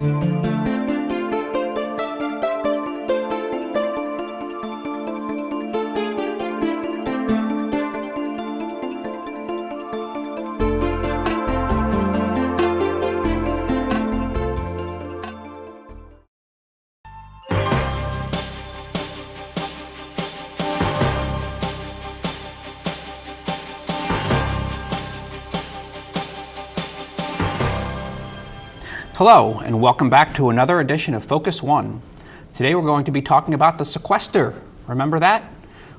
Hello, and welcome back to another edition of Focus One. Today we're going to be talking about the sequester. Remember that?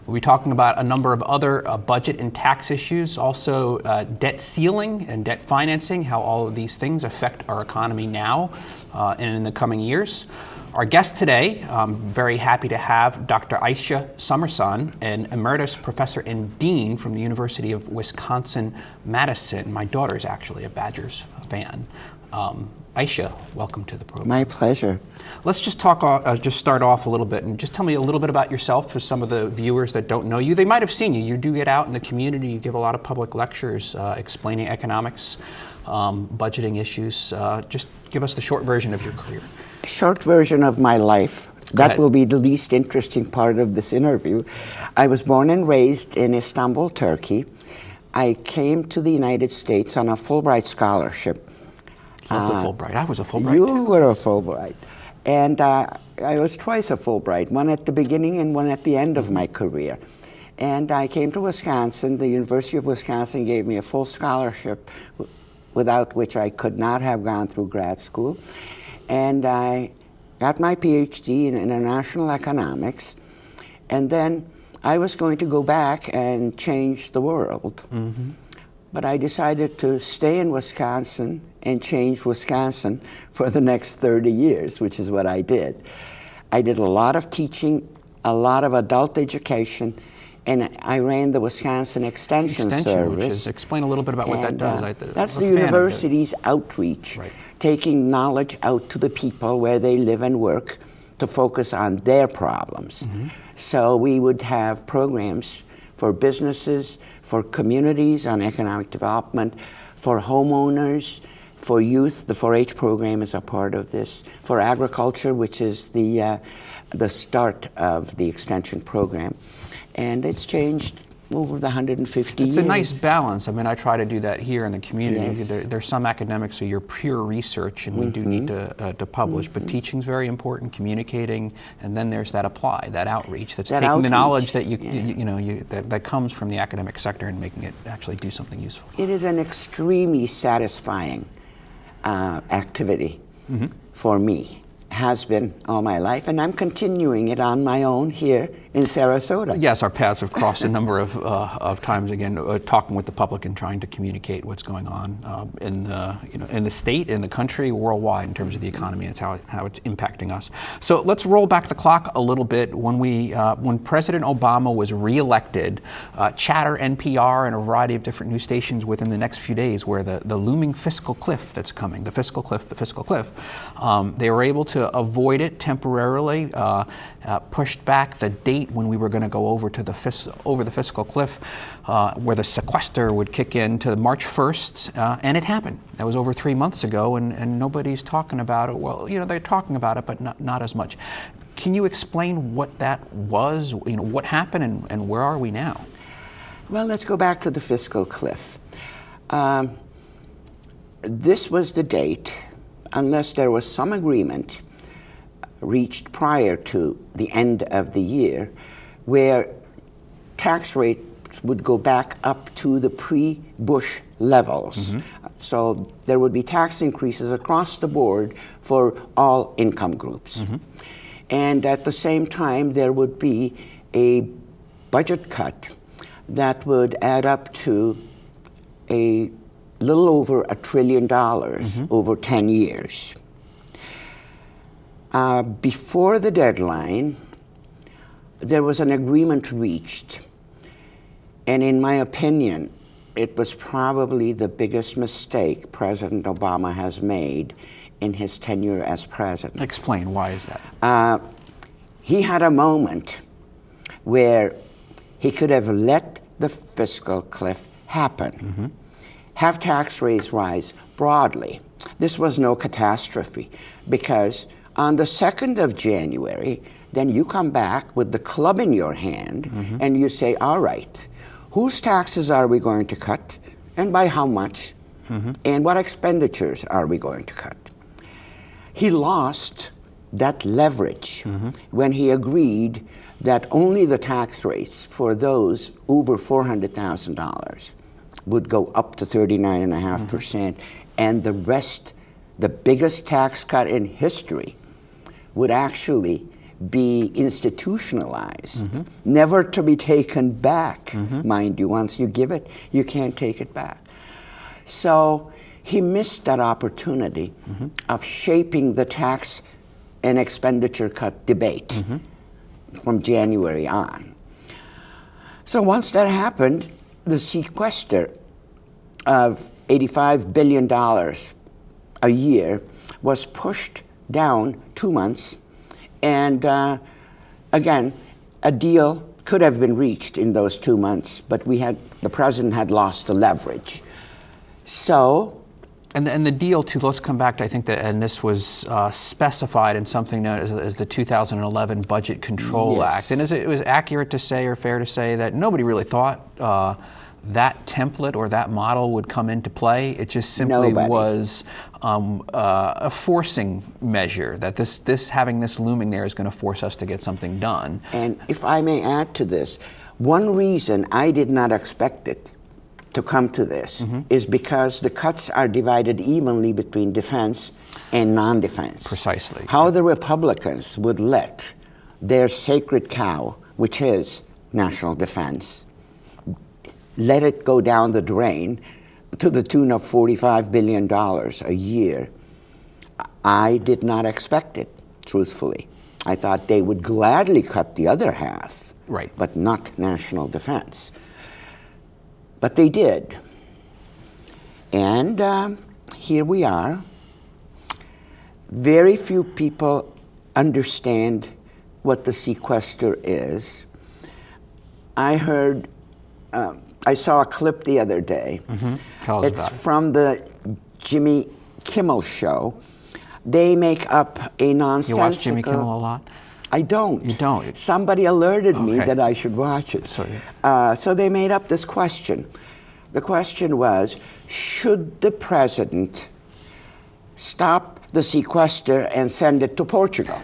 We'll be talking about a number of other budget and tax issues, also debt ceiling and debt financing, how all of these things affect our economy now and in the coming years. Our guest today, I'm very happy to have Dr. Aisha Summerson, an emeritus professor and dean from the University of Wisconsin-Madison. My daughter is actually a Badgers fan. Aisha, welcome to the program. My pleasure. Let's just start off a little bit and just tell me a little bit about yourself for some of the viewers that don't know you. They might have seen you. You do get out in the community. You give a lot of public lectures explaining economics, budgeting issues. Just give us the short version of your career. Short version of my life. That will be the least interesting part of this interview. I was born and raised in Istanbul, Turkey. I came to the United States on a Fulbright scholarship. Fulbright. I was a Fulbright. You were a Fulbright. And I was twice a Fulbright, one at the beginning and one at the end of my career. And I came to Wisconsin. The University of Wisconsin gave me a full scholarship, without which I could not have gone through grad school. And I got my PhD in international economics. And then I was going to go back and change the world. Mm-hmm. But I decided to stay in Wisconsin and change Wisconsin for the next 30 years, which is what I did. I did a lot of teaching, a lot of adult education, and I ran the Wisconsin Extension Service. Explain a little bit about what that does. That's the university's outreach, right. Taking knowledge out to the people where they live and work to focus on their problems. Mm-hmm. So we would have programs for businesses, for communities on economic development, for homeowners, for youth. The 4-H program is a part of this. For agriculture, which is the start of the extension program. And it's changed over the 150 years. It's a nice balance. I mean, I try to do that here in the community. Yes. There's some academics who you're pure research, and we do need to publish, but teaching's very important, communicating, and then there's that apply, that outreach, that's taking the knowledge that that comes from the academic sector and making it actually do something useful. It is an extremely satisfying activity for me. Has been all my life, and I'm continuing it on my own here in Sarasota. Yes, our paths have crossed a number of times. Again, talking with the public and trying to communicate what's going on in the state, in the country, worldwide in terms of the economy. It's how it's impacting us. So let's roll back the clock a little bit. When President Obama was reelected, Chatter, NPR, and a variety of different news stations within the next few days, where the looming fiscal cliff that's coming, the fiscal cliff, they were able to avoid it temporarily, pushed back the date when we were going to go over the fiscal cliff, where the sequester would kick in, to March 1st, and it happened. That was over 3 months ago, and nobody's talking about it. Well, they're talking about it, but not as much. Can you explain what that was? What happened, and where are we now? Well, let's go back to the fiscal cliff. This was the date, unless there was some agreement reached prior to the end of the year, where tax rates would go back up to the pre-Bush levels. Mm-hmm. So there would be tax increases across the board for all income groups. Mm-hmm. And at the same time, there would be a budget cut that would add up to a little over $1 trillion over 10 years. Before the deadline, there was an agreement reached, and in my opinion, it was probably the biggest mistake President Obama has made in his tenure as president. Explain, why is that? He had a moment where he could have let the fiscal cliff happen, have tax rates rise broadly, this was no catastrophe, because on the 2nd of January, then you come back with the club in your hand and you say, all right, whose taxes are we going to cut and by how much? And what expenditures are we going to cut? He lost that leverage when he agreed that only the tax rates for those over $400,000 would go up to 39.5%, and the rest, the biggest tax cut in history, would actually be institutionalized, never to be taken back. Mind you, once you give it, you can't take it back. So he missed that opportunity of shaping the tax and expenditure cut debate from January on. So once that happened, the sequester of $85 billion a year was pushed down 2 months, and again, a deal could have been reached in those 2 months, but the president had lost the leverage. So. And the deal, too, let's come back to, I think that, and this was specified in something known as the 2011 Budget Control Act. And it was accurate to say, or fair to say, that nobody really thought that template or that model would come into play? It just simply was a forcing measure, that having this looming there is going to force us to get something done. And if I may add to this, one reason I did not expect it to come to this is because the cuts are divided evenly between defense and non-defense. Precisely. How the Republicans would let their sacred cow, which is national defense, let it go down the drain to the tune of $45 billion a year, I did not expect it, truthfully. I thought they would gladly cut the other half, right, but not national defense. But they did. And here we are. Very few people understand what the sequester is. I saw a clip the other day. Tell us it's about it. From the Jimmy Kimmel show. They make up a nonsensical... You watch Jimmy Kimmel a lot? I don't. You don't? Somebody alerted me that I should watch it. So they made up this question. The question was, should the president stop the sequester and send it to Portugal?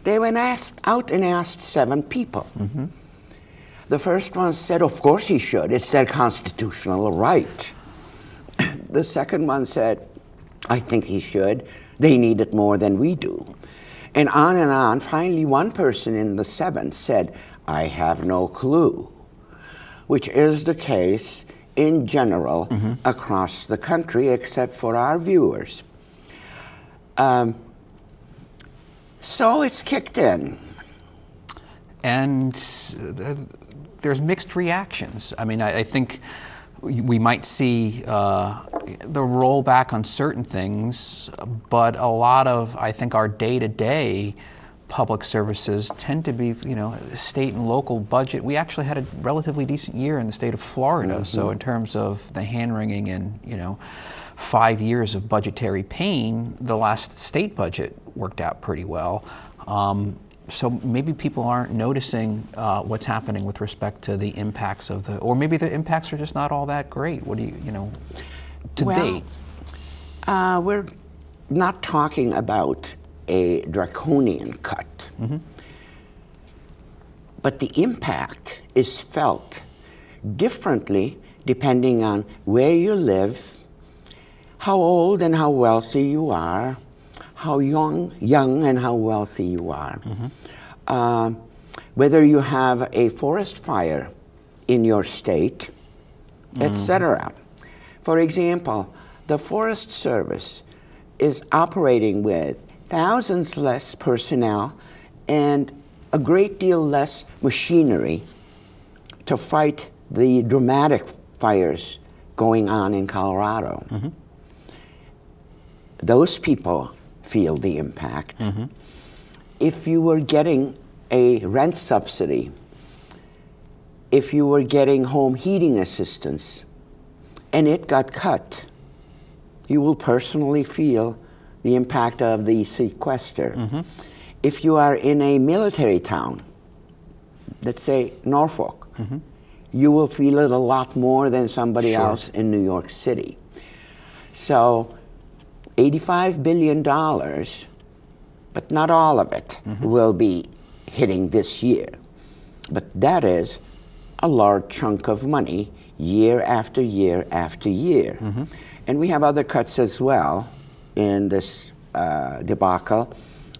They went out and asked 7 people. The first one said, of course he should. It's their constitutional right. The second one said, I think he should. They need it more than we do. And on. Finally, one person in the 7 said, I have no clue, which is the case in general across the country, except for our viewers. So it's kicked in. And there's mixed reactions. I mean, I think we might see the rollback on certain things, but a lot of, I think, our day-to-day public services tend to be, state and local budget. We actually had a relatively decent year in the state of Florida, so in terms of the hand-wringing and, 5 years of budgetary pain, the last state budget worked out pretty well. So maybe people aren't noticing what's happening with respect to the impacts of or maybe the impacts are just not all that great. What do to date? We're not talking about a draconian cut, but the impact is felt differently depending on where you live, how old and how wealthy you are, how young and how wealthy you are, whether you have a forest fire in your state, etc. For example, the Forest Service is operating with thousands less personnel and a great deal less machinery to fight the dramatic fires going on in Colorado. Those people feel the impact. If you were getting a rent subsidy, if you were getting home heating assistance, and it got cut, you will personally feel the impact of the sequester. If you are in a military town, let's say Norfolk, you will feel it a lot more than somebody else in New York City. So $85 billion, but not all of it will be hitting this year. But that is a large chunk of money year after year after year. And we have other cuts as well in this debacle,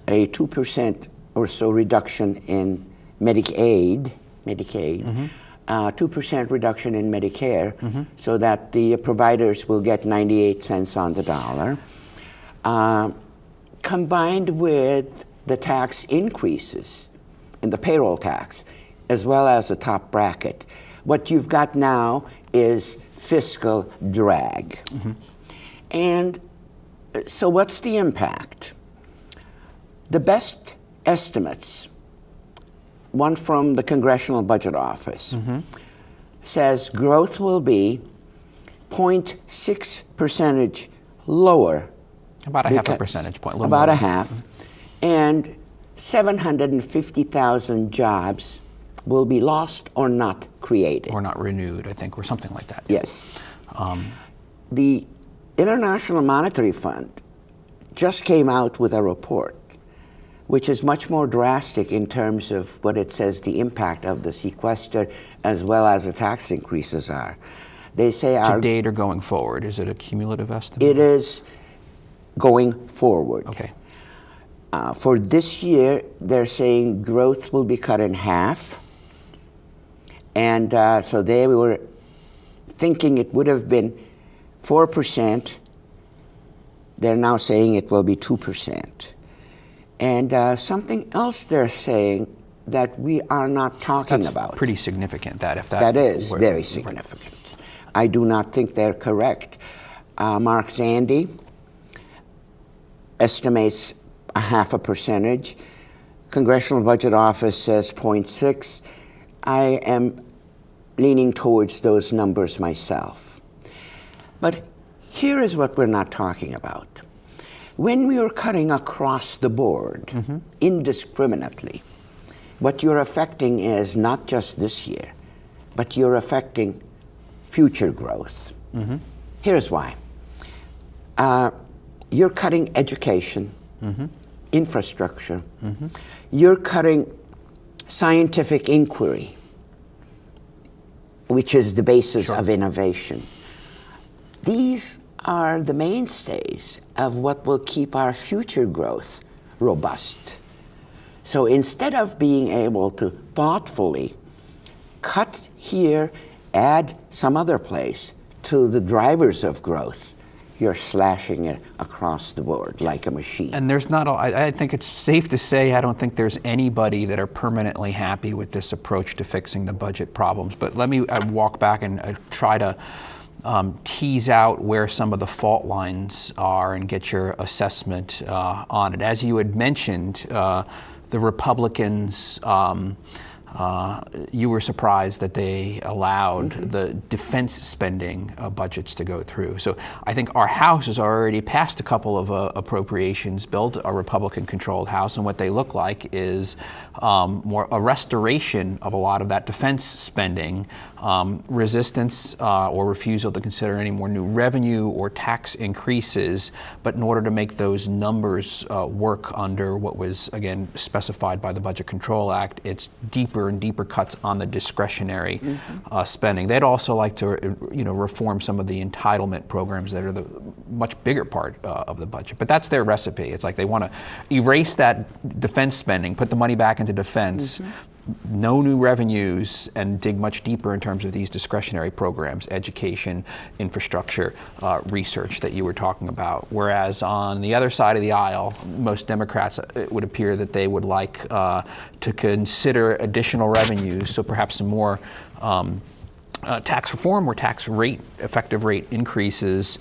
a 2% or so reduction in Medicaid, 2% reduction in Medicare, so that the providers will get 98 cents on the dollar, combined with the tax increases in the payroll tax, as well as the top bracket. What you've got now is fiscal drag. And so what's the impact? The best estimates, one from the Congressional Budget Office, says growth will be 0.6% lower. About a half a percentage point. About a half. And 750,000 jobs will be lost or not created. Or not renewed, I think, or something like that. Yes. The International Monetary Fund just came out with a report which is much more drastic in terms of what it says the impact of the sequester as well as the tax increases are. They say To date or going forward? Is it a cumulative estimate? It is going forward. Okay. For this year, they're saying growth will be cut in half. And so they were thinking it would have been 4%. They're now saying it will be 2%. And something else they're saying that we are not talking about. That's pretty significant, That is very significant. I do not think they're correct. Mark Zandi estimates a 0.5%. Congressional Budget Office says 0.6. I am leaning towards those numbers myself. But here is what we're not talking about. When we are cutting across the board indiscriminately, what you're affecting is not just this year, but you're affecting future growth. Here's why. You're cutting education, infrastructure. You're cutting scientific inquiry, which is the basis of innovation. These are the mainstays of what will keep our future growth robust. So instead of being able to thoughtfully cut here, add some other place to the drivers of growth, you're slashing it across the board like a machine. And there's not, I think it's safe to say, I don't think there's anybody that are permanently happy with this approach to fixing the budget problems. But let me walk back and try to tease out where some of the fault lines are and get your assessment on it. As you had mentioned, the Republicans, you were surprised that they allowed the defense spending budgets to go through. So I think our House has already passed a couple of appropriations bills, a Republican-controlled House, and what they look like is more a restoration of a lot of that defense spending, resistance or refusal to consider any more new revenue or tax increases, but in order to make those numbers work under what was, again, specified by the Budget Control Act, it's deeper and deeper cuts on the discretionary spending. They'd also like to, reform some of the entitlement programs that are the much bigger part of the budget. But that's their recipe. It's like they want to erase that defense spending, put the money back into defense, no new revenues, and dig much deeper in terms of these discretionary programs, education, infrastructure, research that you were talking about. Whereas on the other side of the aisle, most Democrats, it would appear that they would like to consider additional revenues, so perhaps some more tax reform or tax rate, effective rate increases.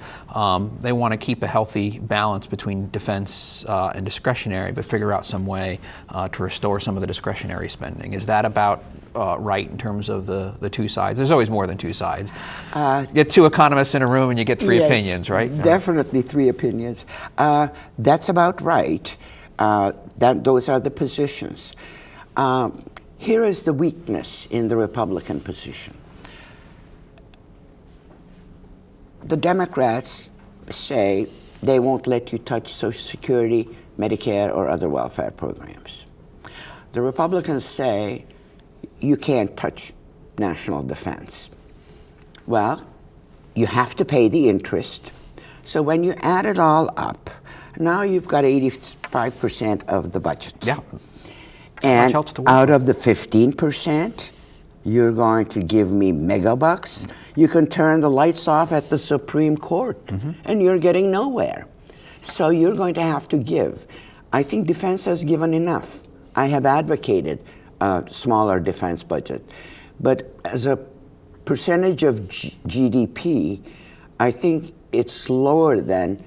They want to keep a healthy balance between defense and discretionary, but figure out some way to restore some of the discretionary spending. Is that about right in terms of the two sides? There's always more than two sides. You get two economists in a room and you get three yes, opinions, right? Definitely three opinions. That's about right. Those are the positions. Here is the weakness in the Republican position. The Democrats say they won't let you touch Social Security, Medicare, or other welfare programs. The Republicans say you can't touch national defense. Well, you have to pay the interest. So when you add it all up, now you've got 85% of the budget. Yeah. And out of the 15%, you're going to give me megabucks. You can turn the lights off at the Supreme Court, and you're getting nowhere. So you're going to have to give. I think defense has given enough. I have advocated a smaller defense budget. But as a percentage of GDP, I think it's lower than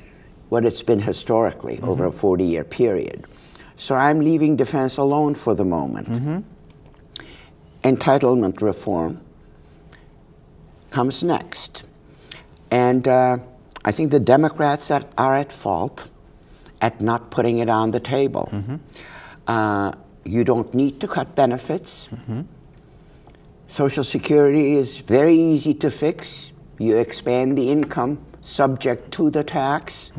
what it's been historically over a 40-year period. So I'm leaving defense alone for the moment. Entitlement reform comes next. And I think the Democrats are at fault at not putting it on the table. You don't need to cut benefits. Social Security is very easy to fix. You expand the income subject to the tax,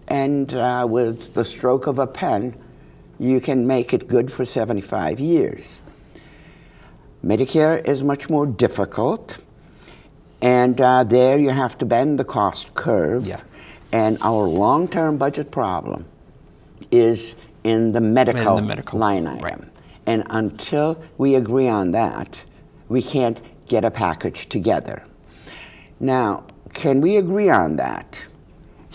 and with the stroke of a pen, you can make it good for 75 years. Medicare is much more difficult, and there you have to bend the cost curve. Yeah. And our long-term budget problem is in the medical, line item. Right. And until we agree on that, we can't get a package together. Now, can we agree on that?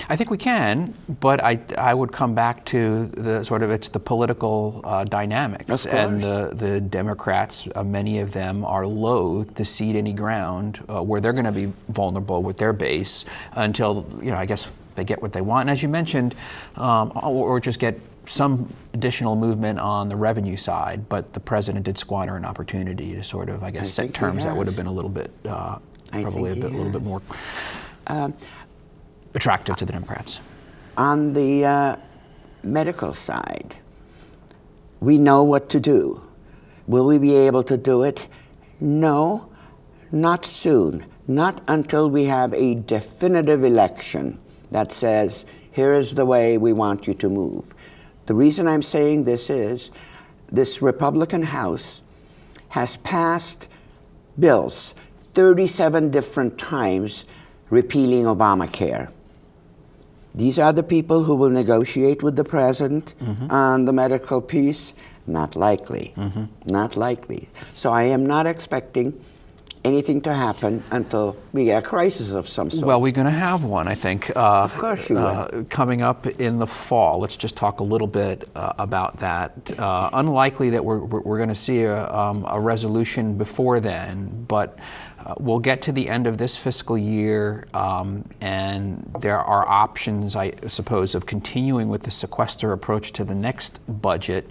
I think we can, but I would come back to the sort of, it's the political dynamics. Of course. And the Democrats, many of them are loath to cede any ground where they're going to be vulnerable with their base until, I guess they get what they want. And as you mentioned, or just get some additional movement on the revenue side, but the president did squander an opportunity to sort of, I guess, set terms that would have been a little bit, probably a little bit more attractive to the Democrats. On the medical side, we know what to do. Will we be able to do it? No, not soon. Not until we have a definitive election that says, here is the way we want you to move. The reason I'm saying this is this Republican House has passed bills 37 different times repealing Obamacare. These are the people who will negotiate with the president on the medical piece. Not likely. Not likely. So I am not expecting anything to happen until we get a crisis of some sort. Well, we're going to have one, I think. Of course you will. Coming up in the fall. Let's just talk a little bit about that. Unlikely that we're going to see a resolution before then, but we'll get to the end of this fiscal year, and there are options, I suppose, of continuing with the sequester approach to the next budget,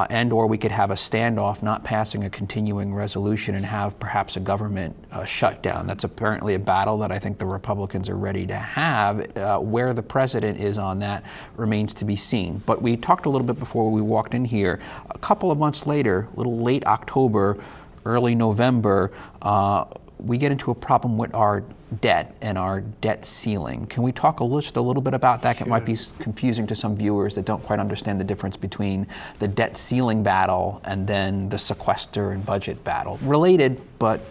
and or we could have a standoff, not passing a continuing resolution, and have perhaps a government shutdown. That's apparently a battle that I think the Republicans are ready to have. Where the president is on that remains to be seen. But we talked a little bit before we walked in here. A couple of months later, a little late October, early November, we get into a problem with our debt and our debt ceiling. Can we talk just a little bit about that? Sure. It might be confusing to some viewers that don't quite understand the difference between the debt ceiling battle and then the sequester and budget battle. Related, but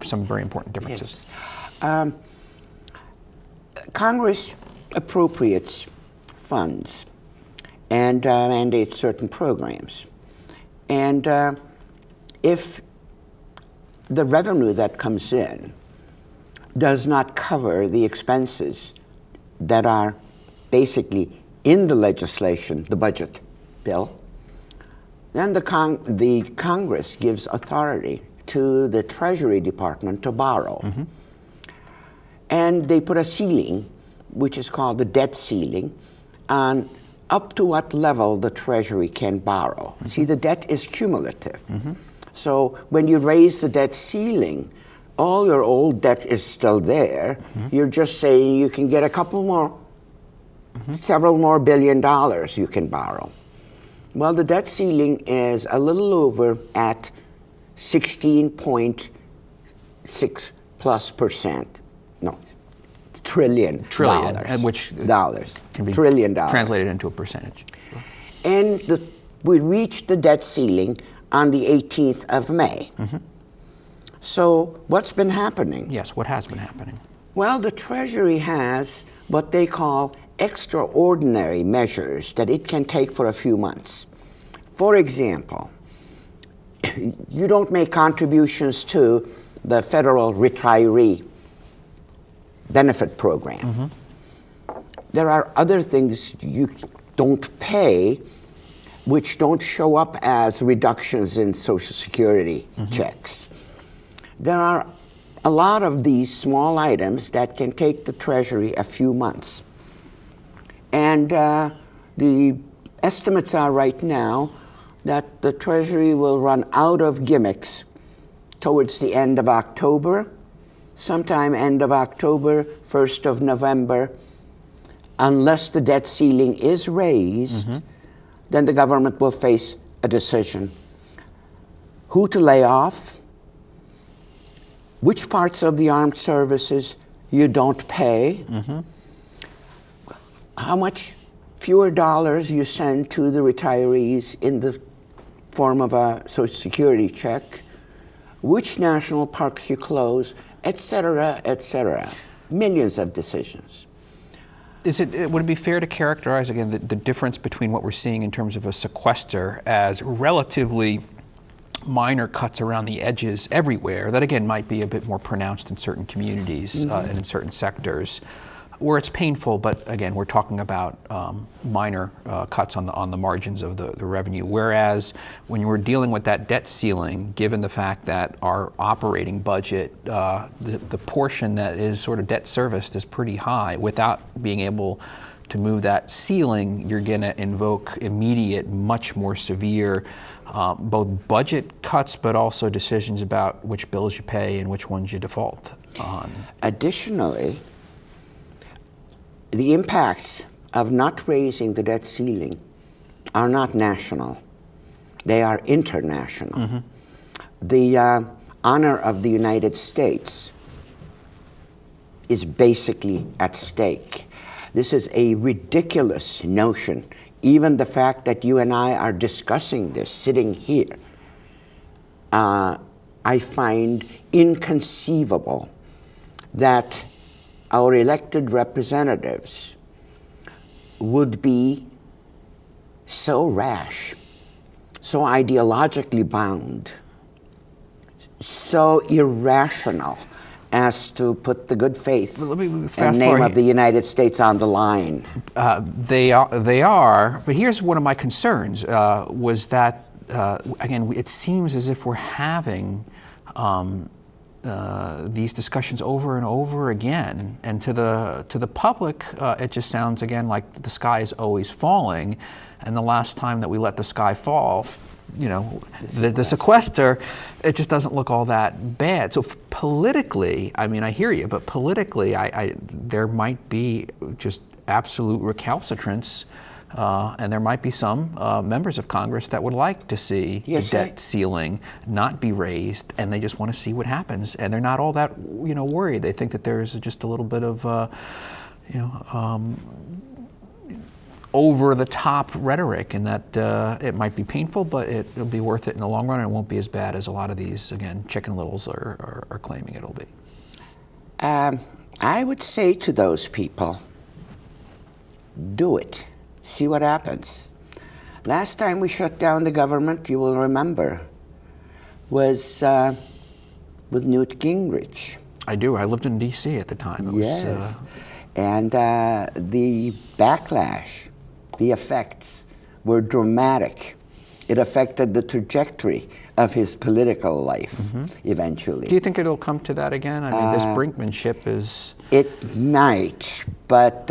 some very important differences. Yes. Congress appropriates funds and mandates certain programs. And if the revenue that comes in does not cover the expenses that are basically in the legislation, the budget bill, then the Congress gives authority to the Treasury Department to borrow. And they put a ceiling, which is called the debt ceiling, on up to what level the Treasury can borrow. See, the debt is cumulative. So when you raise the debt ceiling, all your old debt is still there. You're just saying you can get a couple more, several more $1 billion you can borrow. Well, the debt ceiling is a little over at 16.6+%. No, trillion dollars. And which dollars. can be trillion dollars. translated into a percentage. And we reached the debt ceiling on the 18th of May. So what's been happening? Yes, what has been happening? Well, the Treasury has what they call extraordinary measures that it can take for a few months. For example, you don't make contributions to the federal retiree benefit program. There are other things you don't pay which don't show up as reductions in Social Security checks. There are a lot of these small items that can take the Treasury a few months. And the estimates are right now that the Treasury will run out of gimmicks towards the end of October, sometime end of October, 1st of November. Unless the debt ceiling is raised, then the government will face a decision. Who to lay off, which parts of the armed services you don't pay, how much fewer dollars you send to the retirees in the form of a Social Security check, which national parks you close, et cetera, et cetera. Millions of decisions. Would it be fair to characterize, again, the difference between what we're seeing in terms of a sequester as relatively minor cuts around the edges everywhere, that again might be a bit more pronounced in certain communities and in certain sectors, where it's painful, but again, we're talking about minor cuts on the margins of the revenue. Whereas when we're dealing with that debt ceiling, given the fact that our operating budget, the portion that is sort of debt serviced is pretty high, without being able to move that ceiling, you're going to invoke immediate, much more severe both budget cuts, but also decisions about which bills you pay and which ones you default on. Additionally, the impacts of not raising the debt ceiling are not national. They are international. The honor of the United States is basically at stake. This is a ridiculous notion. Even the fact that you and I are discussing this, sitting here, I find inconceivable that our elected representatives would be so rash, so ideologically bound, so irrational as to put the good faith and name of the United States on the line. They are, but here's one of my concerns, was that, again, it seems as if we're having these discussions over and over again, and to the public, it just sounds again like the sky is always falling, and the last time that we let the sky fall, you know, the sequester, it just doesn't look all that bad. So politically, I mean, I hear you, but politically, there might be just absolute recalcitrance. And there might be some members of Congress that would like to see the debt ceiling not be raised, and they just want to see what happens. And they're not all that, you know, worried. They think that there's just a little bit of, over-the-top rhetoric, and that it might be painful, but it'll be worth it in the long run, and it won't be as bad as a lot of these, again, Chicken Littles are claiming it'll be. I would say to those people, do it. See what happens. Last time we shut down the government, you will remember, was with Newt Gingrich. I do. I lived in D.C. at the time. Yes. And the backlash, the effects were dramatic. It affected the trajectory of his political life eventually. Do you think it'll come to that again? I mean, this brinkmanship is... It might, but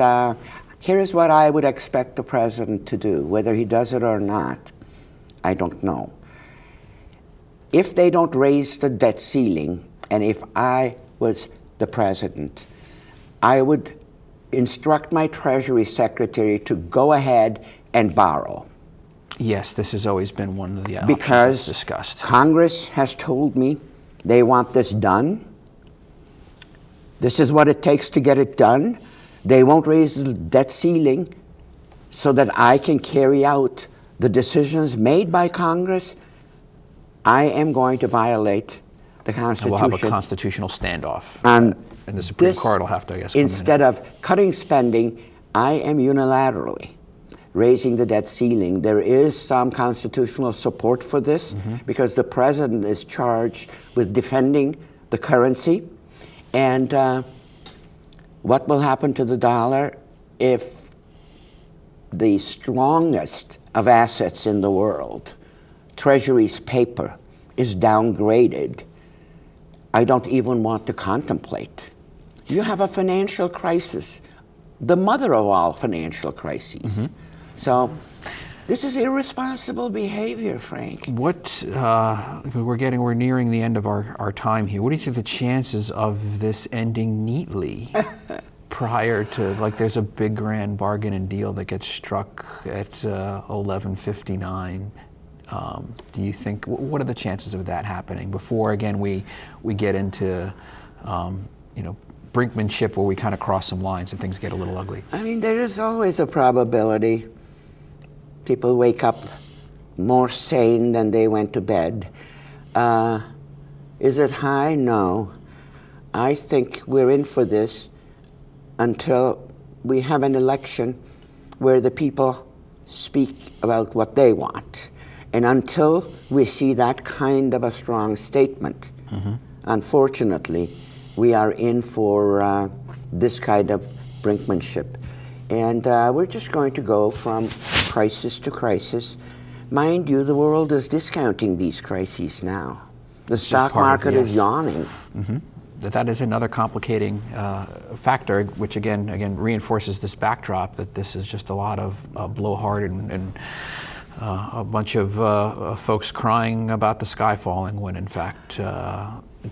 here is what I would expect the president to do. Whether he does it or not, I don't know. If they don't raise the debt ceiling, and if I was the president, I would instruct my Treasury Secretary to go ahead and borrow. Yes, this has always been one of the options Because that's discussed. Congress has told me they want this done. This is what it takes to get it done. They won't raise the debt ceiling so that I can carry out the decisions made by Congress. I am going to violate the And Constitution. we'll have a constitutional standoff. And the Supreme this, Court will have to, I guess, come in. instead of cutting spending, I am unilaterally raising the debt ceiling. There is some constitutional support for this because the president is charged with defending the currency. And what will happen to the dollar if the strongest of assets in the world, Treasury's paper, is downgraded? I don't even want to contemplate. You have a financial crisis, the mother of all financial crises. So this is irresponsible behavior, Frank. What, we're nearing the end of our time here. What do you think the chances of this ending neatly prior to, like, there's a big grand bargain and deal that gets struck at 11:59? Do you think, what are the chances of that happening before, again, we get into, brinkmanship where we kind of cross some lines and things get a little ugly? I mean, there is always a probability people wake up more sane than they went to bed. Is it high? No. I think we're in for this until we have an election where the people speak about what they want. And until we see that kind of a strong statement, unfortunately, we are in for this kind of brinkmanship. And we're just going to go from crisis to crisis. Mind you, the world is discounting these crises now. The stock market is yawning. That is another complicating factor, which again reinforces this backdrop that this is just a lot of blowhard and a bunch of folks crying about the sky falling when in fact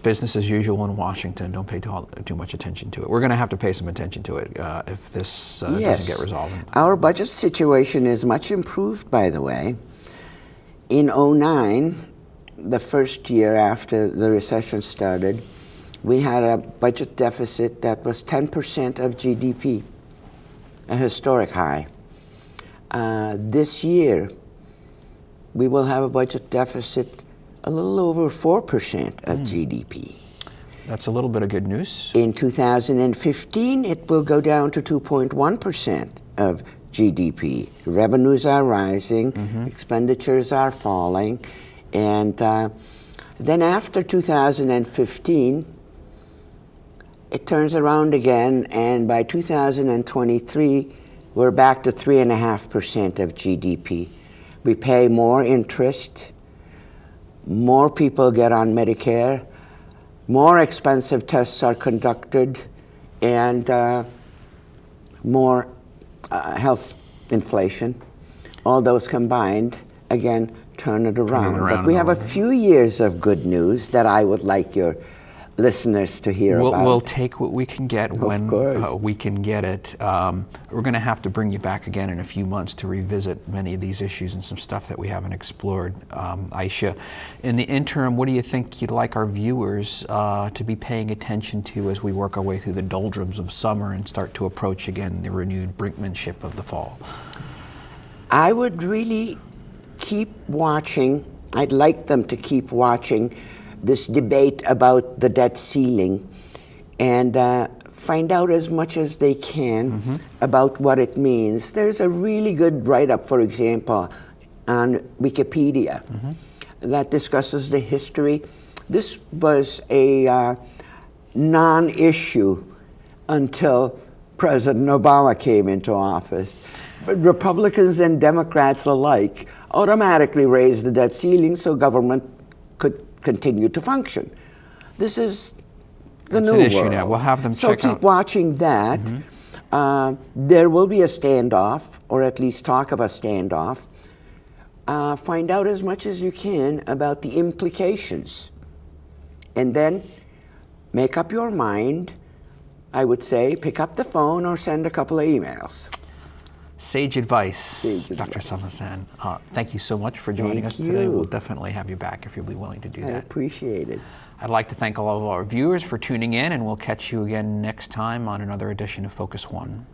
business as usual in Washington. Don't pay too much attention to it. We're going to have to pay some attention to it if this doesn't get resolved. Our budget situation is much improved, by the way. In 2009, the first year after the recession started, we had a budget deficit that was 10% of GDP, a historic high. This year, we will have a budget deficit a little over 4% of GDP. That's a little bit of good news. In 2015, it will go down to 2.1% of GDP. Revenues are rising, expenditures are falling, and then after 2015, it turns around again, and by 2023, we're back to 3.5% of GDP. We pay more interest, more people get on Medicare, more expensive tests are conducted, and more health inflation. All those combined, again, turn it around. But we have a few years of good news that I would like your listeners to hear about. We'll take what we can get when we can get it. We're going to have to bring you back again in a few months to revisit many of these issues and some stuff that we haven't explored. Aisha, in the interim, what do you think you'd like our viewers to be paying attention to as we work our way through the doldrums of summer and start to approach again the renewed brinkmanship of the fall? I would really keep watching. I'd like them to keep watching this debate about the debt ceiling and find out as much as they can about what it means. There's a really good write-up, for example, on Wikipedia that discusses the history. This was a non-issue until President Obama came into office. Republicans and Democrats alike automatically raised the debt ceiling so government could continue to function. This is the It's new an issue world. now. We'll have them so check keep out. watching that. There will be a standoff, or at least talk of a standoff. Find out as much as you can about the implications. And then make up your mind. I would say pick up the phone or send a couple of emails. Sage advice, Sage Dr. advice. Samosan. Thank you so much for joining Thank us today. you. We'll definitely have you back if you'll be willing to do I that. appreciate it. I'd like to thank all of our viewers for tuning in, and we'll catch you again next time on another edition of Focus One.